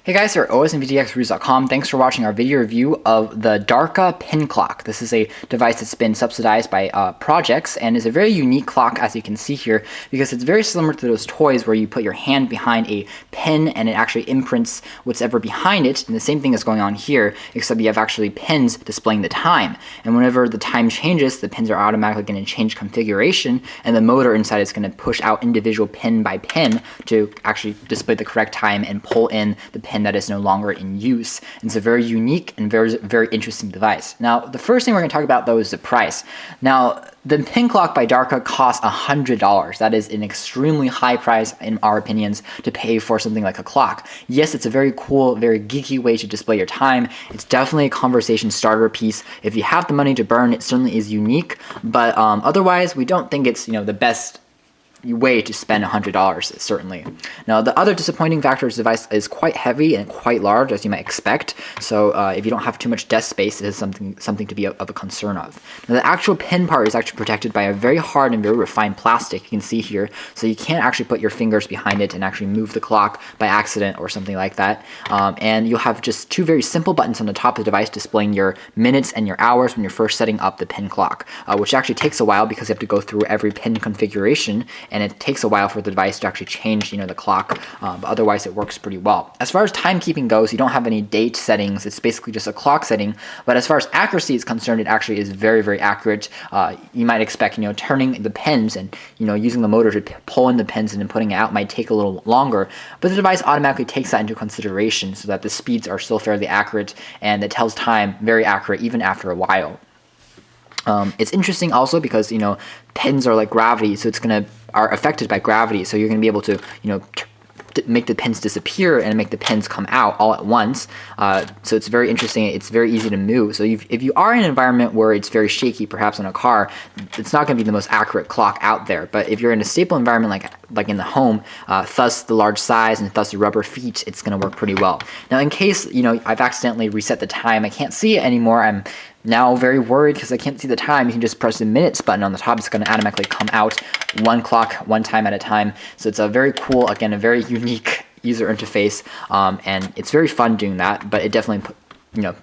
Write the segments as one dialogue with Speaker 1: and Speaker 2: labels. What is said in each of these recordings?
Speaker 1: Hey guys, here at osandvtxreviews.com. Thanks for watching our video review of the Darka pin clock. This is a device that's been subsidized by projects and is a very unique clock, as you can see here, because it's very similar to those toys where you put your hand behind a pin and it actually imprints what's ever behind it. And the same thing is going on here, except you have actually pins displaying the time. And whenever the time changes, the pins are automatically going to change configuration, and the motor inside is going to push out individual pin by pin to actually display the correct time and pull in the pin that is no longer in use. And it's a very unique and very interesting device. Now, the first thing we're going to talk about though is the price. Now, the pin clock by Darka costs $100. That is an extremely high price, in our opinions, to pay for something like a clock. Yes, it's a very cool, very geeky way to display your time. It's definitely a conversation starter piece. If you have the money to burn, it certainly is unique. But otherwise, we don't think it's the best way to spend $100, certainly. Now, the other disappointing factor is the device is quite heavy and quite large, as you might expect. So if you don't have too much desk space, it is something to be of a concern of. Now, the actual pin part is actually protected by a very hard and very refined plastic, you can see here. So you can't actually put your fingers behind it and actually move the clock by accident or something like that. And you'll have just two very simple buttons on the top of the device displaying your minutes and your hours when you're first setting up the pin clock, which actually takes a while because you have to go through every pin configuration, and it takes a while for the device to actually change the clock, but otherwise it works pretty well. As far as timekeeping goes, you don't have any date settings. It's basically just a clock setting, but as far as accuracy is concerned, it actually is very accurate. You might expect turning the pins and using the motor to pull in the pins and then putting it out might take a little longer, but the device automatically takes that into consideration so that the speeds are still fairly accurate and it tells time very accurate even after a while. It's interesting also because pins are like gravity, so are affected by gravity, so you're going to be able to make the pins disappear and make the pins come out all at once. So it's very interesting. It's very easy to move. So if you are in an environment where it's very shaky, perhaps in a car, it's not going to be the most accurate clock out there. But if you're in a stable environment like in the home, thus the large size and thus the rubber feet, it's going to work pretty well. Now, in case I've accidentally reset the time, I can't see it anymore, I'm now very worried because I can't see the time. You can just press the minutes button on the top. It's going to automatically come out one clock, one time at a time. So it's a very cool, again, a very unique user interface, and it's very fun doing that, but it definitely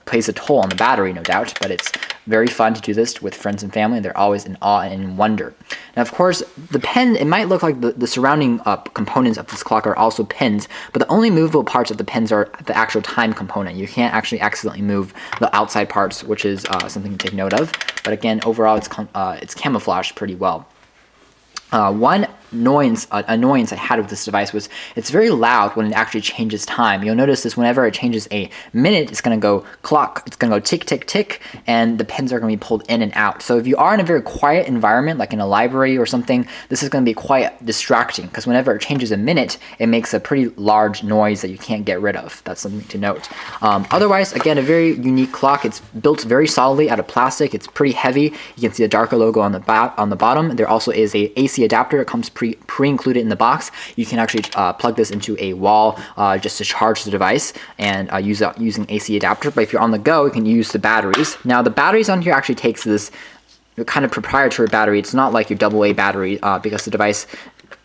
Speaker 1: plays a toll on the battery, no doubt, but it's very fun to do this with friends and family. They're always in awe and in wonder. Now, of course, the pen, it might look like the surrounding components of this clock are also pins, but the only movable parts of the pins are the actual time component. You can't actually accidentally move the outside parts, which is something to take note of. But again, overall, it's camouflaged pretty well. One annoyance I had with this device was it's very loud when it actually changes time. You'll notice this whenever it changes a minute, it's going to go clock, it's going to go tick, tick, tick, and the pins are going to be pulled in and out. So if you are in a very quiet environment, like in a library or something, this is going to be quite distracting because whenever it changes a minute, it makes a pretty large noise that you can't get rid of. That's something to note. Otherwise, again, a very unique clock. It's built very solidly out of plastic. It's pretty heavy. You can see the Darka logo on the bottom. There also is a AC adapter. It comes pre-included in the box. You can actually plug this into a wall just to charge the device and use it using AC adapter. But if you're on the go, you can use the batteries. Now, the batteries on here actually takes this kind of proprietary battery. It's not like your AA battery because the device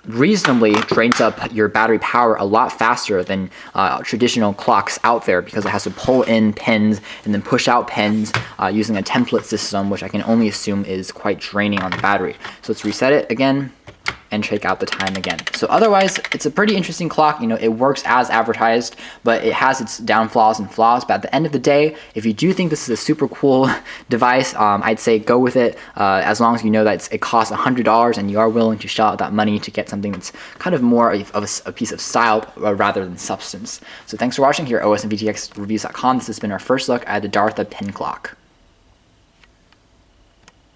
Speaker 1: reasonably drains up your battery power a lot faster than traditional clocks out there because it has to pull in pins and then push out pins using a template system, which I can only assume is quite draining on the battery. So let's reset it again and check out the time again. So otherwise, it's a pretty interesting clock. It works as advertised, but it has its downfalls and flaws. But at the end of the day, if you do think this is a super cool device, I'd say go with it as long as you know that it costs $100 and you are willing to shell out that money to get something that's kind of more of a piece of style rather than substance. So thanks for watching here at osandvtxreviews.com. This has been our first look at the Darka pin clock.